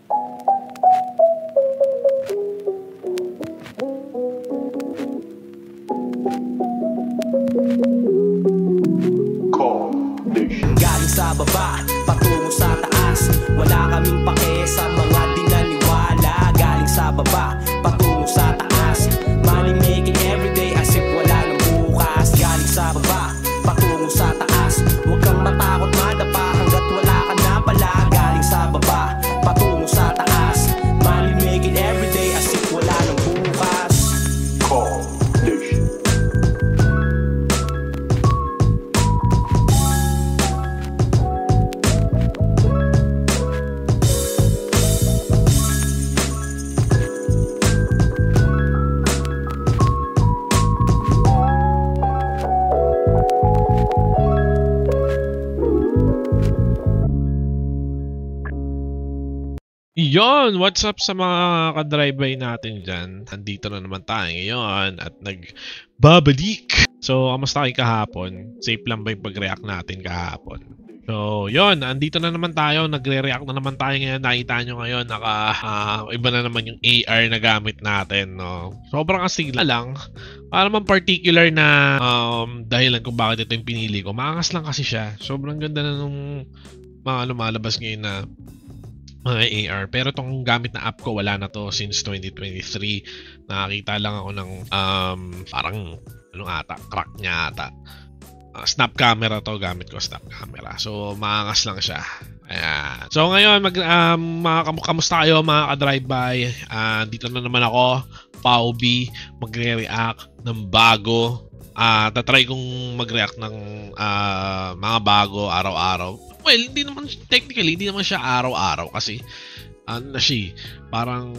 Galing sa baba, patungo sa taas. Wala kaming pake sa mga di naniwala. Galing sa baba, patungo sa taas. Money making everyday as if wala nang bukas. Galing sa baba, patungo sa taas. Huwag kang matakot madapa hanggat wala ka na pala. Galing sa baba, patungo sa taas. Money making everyday as if wala nang bukas. Call Nation. Yon, what's up sa mga ka-drive-by natin dyan? Andito na naman tayo ngayon at nagbabalik. So, kamusta kayo kahapon? Safe lang ba yung pag-react natin kahapon? So, yon, andito na naman tayo. Nagre-react na naman tayo ngayon. Nakita nyo ngayon, iba na naman yung AR na gamit natin, no? Sobrang asigla lang. Para naman particular na dahilan kung bakit ito yung pinili ko. Maangas lang kasi siya. Sobrang ganda na nung mga lumalabas ngayon na mga AR. Pero itong gamit na app ko, wala na to since 2023. Nakakita lang ako ng parang crack niya ata. Snap camera to, gamit ko snap camera. So maangas lang siya. Ayan. So ngayon, kamusta kayo mga ka-drive-by? Dito na naman ako, Paubi, magre-react ng bago. Tatry kong mag-react ng mga bago araw-araw. Well, technically, hindi naman siya araw-araw kasi ano na siya, parang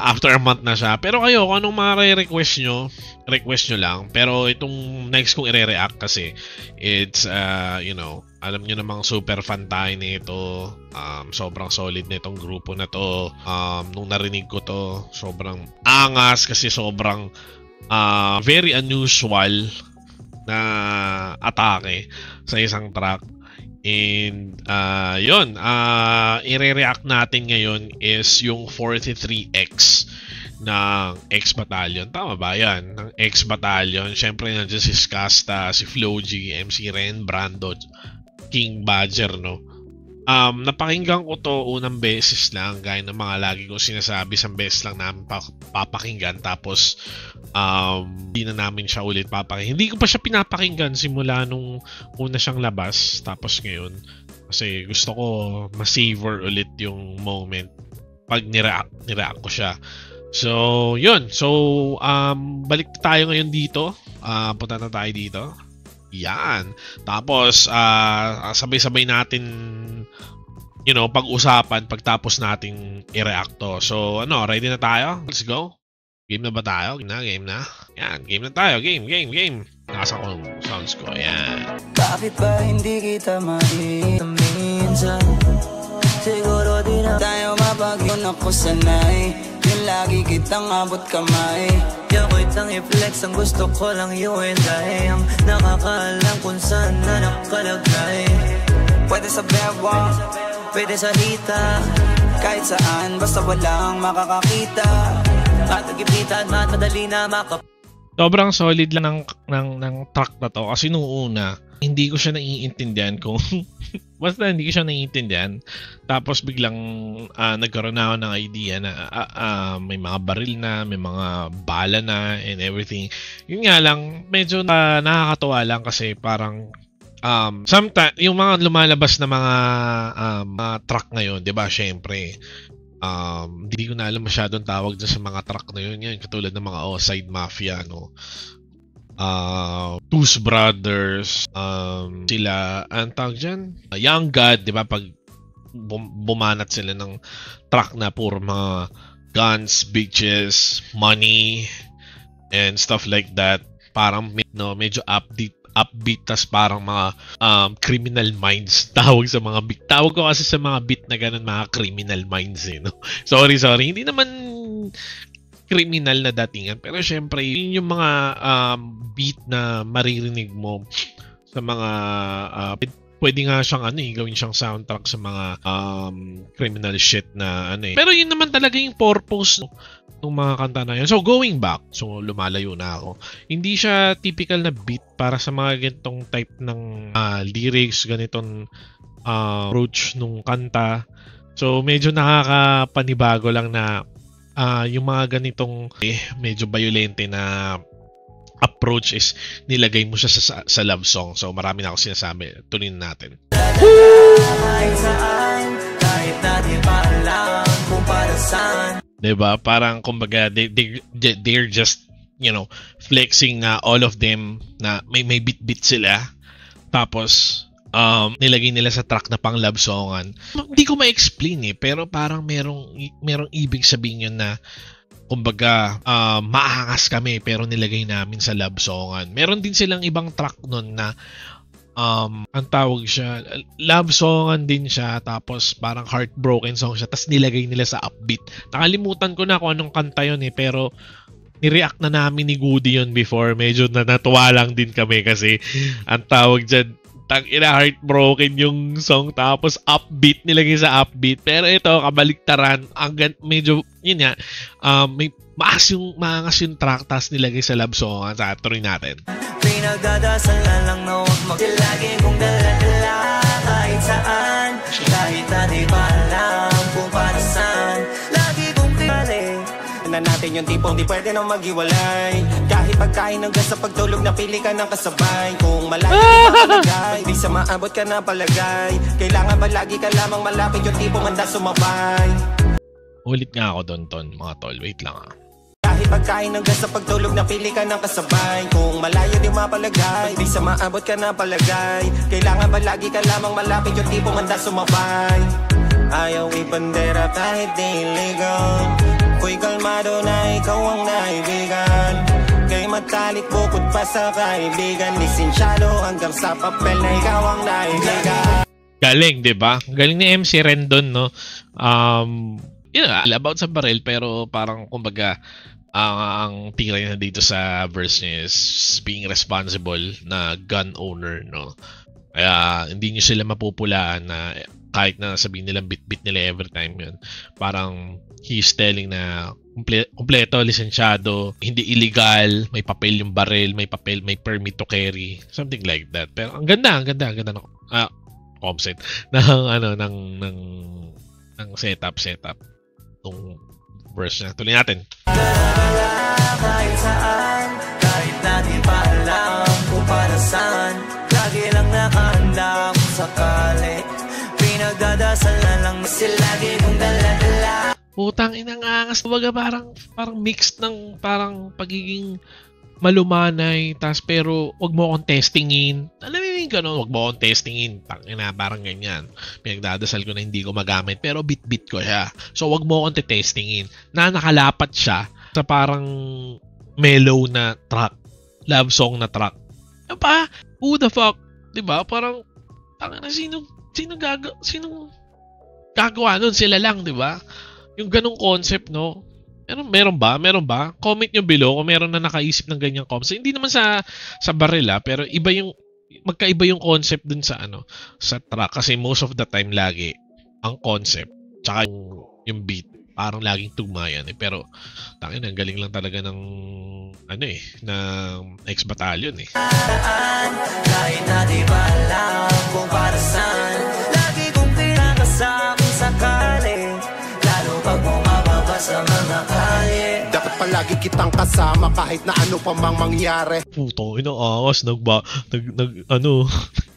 after a month na siya. Pero kayo, kung anong mga request nyo lang. Pero itong next kong i-react kasi, it's, alam nyo namang super fan tayo nito. Sobrang solid na itong grupo na to. Nung narinig ko to, sobrang angas kasi sobrang very unusual na atake sa isang track. And yun, i-react natin ngayon is yung 43X ng X Battalion. Tama ba yan? Ng X Battalion. Siyempre nandiyan si Skasta, si Floji, MC Ren, Brando, King Badger, no? Napakinggan ko to unang beses lang, gaya ng mga lagi kong sinasabi, isang beses lang namin papakinggan, tapos hindi na namin siya ulit papakinggan. Hindi ko pa siya pinapakinggan simula nung una siyang labas, tapos ngayon kasi gusto ko ma-savor ulit yung moment pag nireact ko siya. So yun, so balik tayo ngayon dito, punta na tayo dito. Yan. Tapos sabay-sabay natin pag-usapan pagtapos nating i-react to. So ready na tayo? Let's go. Game na ba tayo? Game na. Yan, game na tayo. Game. Nasa ko yung sounds ko. Yan. Bakit ba hindi kita makita minsan? Siguro di na tayo mapag-yun ako sanay. Yung lagi kitang abot kamay. Yako'y tang i-flex, ang gusto ko lang you and I. Ang nakakaalam kung saan na nakalagay. Pwede sa bewang, pwede sa hita, kahit saan, basta walang makakakita. Matagipita at madali na Sobrang solid lang ng track na to. Kasi nung una, hindi ko siya naiintindihan kung basta hindi ko siya naiintindihan. Tapos biglang nagkaroon ako ng idea na may mga baril na, may mga bala na and everything. Yun nga lang, medyo nakakatuwa lang kasi parang sometimes yung mga lumalabas na mga truck ngayon, 'di ba? Syempre, hindi ko na alam masyadong tawag dyan sa mga truck na yun. Yan, katulad ng mga Side Mafia, no? Toos Brothers, sila, ang tawag dyan? Young God, di ba? Pag bumanat sila ng truck na puro mga guns, bitches, money, and stuff like that. Parang medyo upbeat, tas parang mga criminal minds tawag sa mga beat. Tawag ko kasi sa mga beat na ganun, mga criminal minds no? Sorry. Hindi naman criminal na datingan. Pero syempre, yun yung mga beat na maririnig mo sa mga pwede nga siyang gawin siyang soundtrack sa mga criminal shit na Pero yun naman talaga yung purpose ng mga kanta na yun. So going back, so lumalayo na ako. Hindi siya typical na beat para sa mga ganitong type ng lyrics, ganitong approach nung kanta. So medyo nakakapanibago lang na yung mga ganitong medyo violente na approach is nilagay mo siya sa love song. So marami na ako sinasabi. Tuloy natin. Kahit saan, kahit na di pa alam kung para saan. Diba? Parang kumbaga they're just flexing na all of them na may bit sila. Tapos nilagay nila sa track na pang love songan. Hindi ko ma-explain pero parang merong ibig sabihin yun na kumbaga maangas kami pero nilagay namin sa love songan. Meron din silang ibang track nun na ang tawag siya, love songan din siya, tapos parang heartbroken song siya, tapos nilagay nila sa upbeat. Nakalimutan ko na kung anong kanta yun pero ni-react na namin ni Goody yun before. Medyo natuwa lang din kami kasi ang tawag dyan, heartbroken yung song tapos upbeat, nilagay sa upbeat. Pero ito, kabaliktaran, medyo, yun nga, may maangas yung track tapos nilagay sa love song. Sa tuloy natin. Pinagdadasal na lang na huwag lagi kong dala-dala kahit saan, kahit na di ba alam kung para saan. Lagi kong pinali na natin yung tipong di pwede nang maghiwalay. Kahit pagkain hanggang sa pagtulog na pili ka ng kasabay. Kung malayo di makalagay, di sa maabot ka na palagay. Kailangan ba lagi ka lamang malapit yung tipong handa sumabay. Ulit nga ako doon, Ton, mga tol. Wait lang Kahit pagkain hanggang sa pagtulog na pili ka ng kasabay. Kung malayo di mapalagay, di sa maabot ka na palagay. Kailangan ba lagi ka lamang malapit yung tipong handa sumabay. Ayaw ipandera kahit di illegal. Ko'y kalmado na ikaw ang naibigan. Kay matalik bukod pa sa kaibigan. Lisensyado hanggang sa papel na ikaw ang naibigan. Galing, diba? Galing ni MC Rendon, no? About sa baril, pero parang kumbaga ang tira niya dito sa verse niya is being responsible na gun owner, no? Kaya hindi niyo sila mapupulaan na kahit na sabihin nilang bit nila every time yun. Parang he's telling na kompleto, lisensyado, hindi illegal, may papel yung baril, may permit to carry, something like that. Pero ang ganda ng concept ng setup ng verse na. Tuloy natin. Kahit saan, kahit na di pa alam kung para saan, lagi lang nakahanda kung sakali. Pinagdadasal na lang sila lagi kong dala-dala. Putang inang angas. Kumbaga parang mixed ng parang pagiging malumanay, tas pero wag mo akong testingin. Alam mo yung gano'n, wag mo akong testingin. Tangina, parang ganyan. Pinagdadasal ko na hindi ko magamit, pero bit ko siya. So wag mo akong testingin. Na nakalapat siya sa parang mellow na track, love song na track. Pa, who the fuck? Diba? Parang, tangina, sino gagawa nun? Sila lang, diba? Yung ganong concept, no? Meron ba? Comment nyo below kung meron na nakaisip ng ganyang concept. Hindi naman sa baril pero magkaiba yung concept dun sa sa track, kasi most of the time lagi ang concept tsaka yung beat parang laging tugma yan pero tangin, ang galing lang talaga ng ng X-Battalion Kahit na di ba alam kung para saan, lagi kong pinakasama sakali, lalo pag bumababa sa mga kalye. Dapat palagi kitang kasama kahit na ano pa mang mangyari. Puto, inaangas,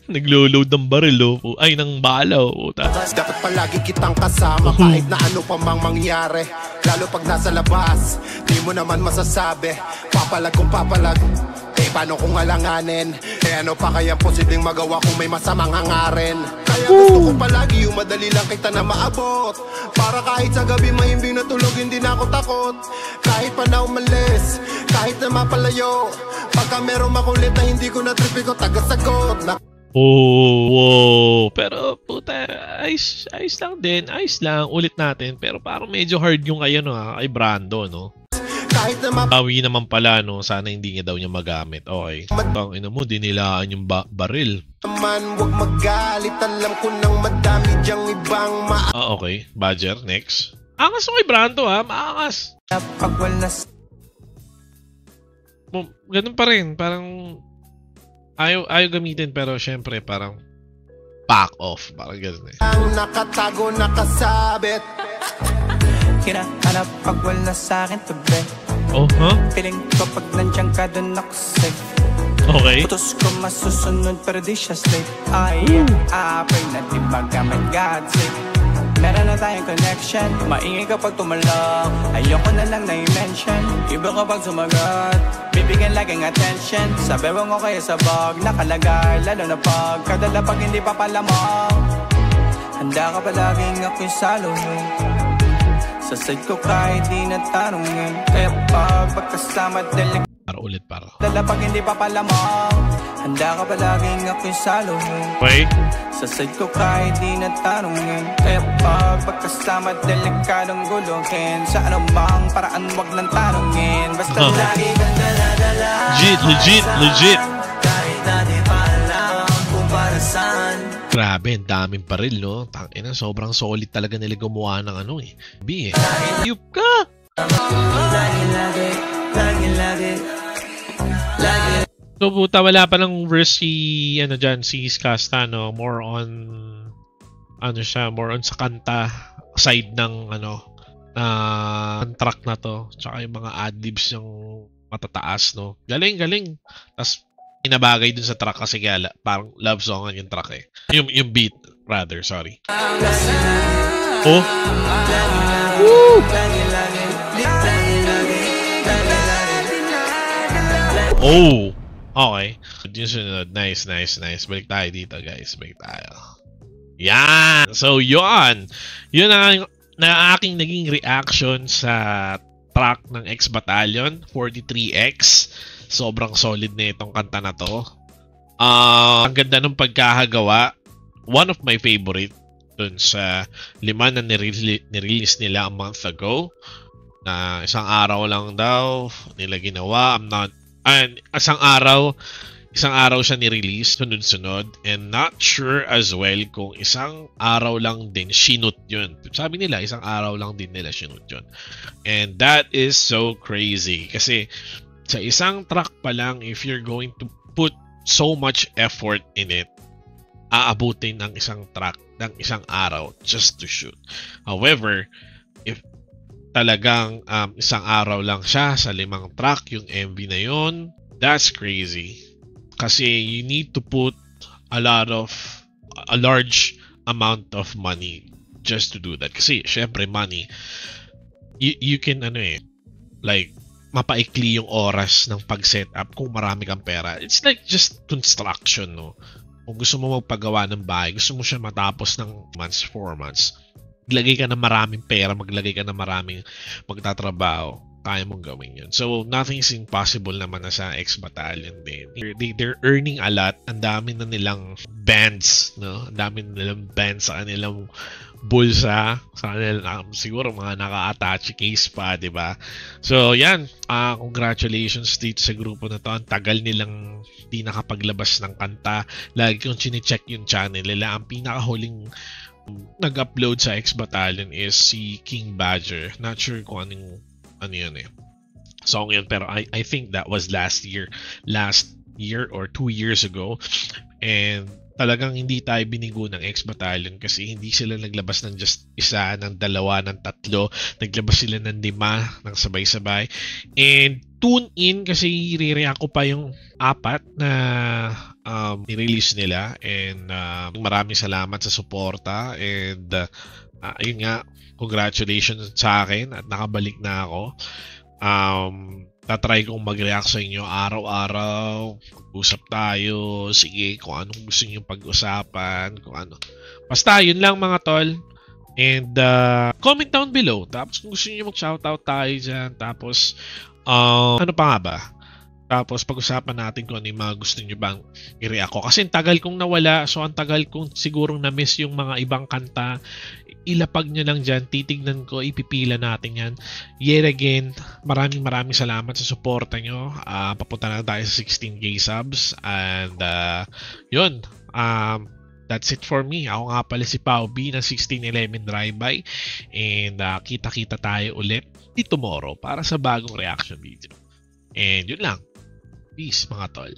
naglo-load ng baril, ay, ng bala, puta. Dapat palagi kitang kasama kahit na ano pa mang mangyari. Lalo pag nasa labas, di mo naman masasabi. Papalag kung papalag, paano kung alanganin? Ano pa kaya posibleng magawa kung may masamang hangarin? Kaya gusto ko palagi yung madali lang kita na maabot. Para kahit sa gabi mahimbing na tulog, hindi na ako takot. Kahit pa na umalis, kahit na mapalayo, pagka merong makulit na hindi ko na tripi ko tagasagot. Wow. Pero puta, ayos lang din. Ayos lang, ulit natin. Pero parang medyo hard yung kay Brando, no? Kahit na Bawi naman pala, no? Sana hindi niya daw niya magamit. Okay. Bang ina mo, dinilaan yung baril. Man, wag magalit, alam ko nang madami diyang ibang Okay. Badger, next. Angas mo kay Branto ha, maangas. Pag wala Ganun pa rin, parang ayaw gamitin pero syempre parang back off, parang ganun eh. ang nakatago, nakasabit. hinahanap pag wala sa'kin tabi. Oh, huh? Feeling ko pag nandiyan ka dun ako safe. Okay. Putos ko masusunod pero di siya slave. Pray na di magamit God's sake. Meron na tayong connection, maingay kapag tumalak. Ayoko na lang na i-mention, iba kapag sumagot. Bibigyan laging attention, sabi mo kaya sa bag nakalagay, lalo na pag kadala pag hindi pa palamang. Handa ka palaging ako'y saluhin, sa side ko kahit di na tanongin. Kaya pag pagkasama dalig Para ulit para. dala pag hindi pa palamang. Handa ka palaging ako'y saluhin, Okay. sa side ko kahit di na tanongin. Kaya pag pagkasama delikadong guluhin, sa anumang paraan wag lang tanongin. Basta lagi kang dala-dala, Legit. kahit na di pa alam kung para saan. Grabe, ang daming paril, no? Tangina, sobrang solid talaga nila gumawa ng ano eh. B eh. Yup ka! Lagi So puta, wala pa ng verse si ano dyan, si Skasta, no? More on more on sa kanta side ng ng track na to. Tsaka yung mga adlibs yung matataas, no? Galing. Tas inabagay dun sa track kasi kaya parang love song yung track eh. Yung beat rather, sorry. Oh. Woo! Oh. Okay. Yung sunod. Nice. Balik tayo dito, guys. Balik tayo. Yan! So, yun ang aking naging reaction sa track ng X Battalion, 43X. Sobrang solid na itong kanta na to. Ang ganda ng pagkakagawa. One of my favorite dun sa 5 na nirelease nila a month ago. Na isang araw lang daw nila ginawa. Isang araw siya ni-release, sunod-sunod, and not sure as well kung isang araw lang din shoot yun. Sabi nila, isang araw lang din nila shoot yun. And that is so crazy. Kasi sa isang track pa lang, if you're going to put so much effort in it, aabutin ng isang track ng isang araw just to shoot. However, if talagang isang araw lang siya sa 5 track yung MV na yon, that's crazy. Kasi you need to put a large amount of money just to do that. Kasi syempre money, you can like mapaikli yung oras ng pag-set up kung marami kang pera. It's like just construction, no? Kung gusto mo magpagawa ng bahay, gusto mo siya matapos ng 4 months, maglagay ka ng maraming pera, maglagay ka ng maraming magtatrabaho, kaya mong gawin yun. So, nothing's impossible naman na sa X Battalion din. They're earning a lot. Ang dami na nilang bands, no? Ang dami na nilang bands sa kanilang bulsa, sa kanilang, siguro mga naka-attach case pa, di ba? So, yan. Congratulations dito sa grupo na to. Ang tagal nilang di nakapaglabas ng kanta. Lagi kong chine-check yung channel nila. Ang pinakahuling nag-upload sa X Battalion is si King Badger. Not sure kung ano yun eh, song yun, pero I think that was last year or 2 years ago. And talagang hindi tayo binigo ng X Battalion kasi hindi sila naglabas ng just isa, ng 2, ng 3. Naglabas sila ng 5 ng sabay-sabay. And tune in kasi i-react ko pa yung 4 na i-release nila. And maraming salamat sa suporta. And ayun nga, congratulations sa akin at nakabalik na ako. Tatry kong mag-react sa inyo araw-araw. Usap tayo. Sige, kung anong gusto nyo pag-usapan. Kung ano. Basta, yun lang mga tol. And comment down below. Tapos kung gusto nyo mag-shoutout tayo dyan. Tapos, ano pa nga ba? Tapos pag-usapan natin kung ano yung mga gusto nyo bang i-react ko. Kasi ang tagal kong nawala. So ang tagal kong sigurong na-miss yung mga ibang kanta. Ilapag nyo lang dyan. Titignan ko. Ipipila natin yan. Yet again, maraming salamat sa suporta nyo. Papunta na tayo sa 16K subs. And yun. That's it for me. Ako nga pala si Pao B ng 1611 Drive-By. And kita-kita tayo ulit tomorrow para sa bagong reaction video. And yun lang. Peace mga tol.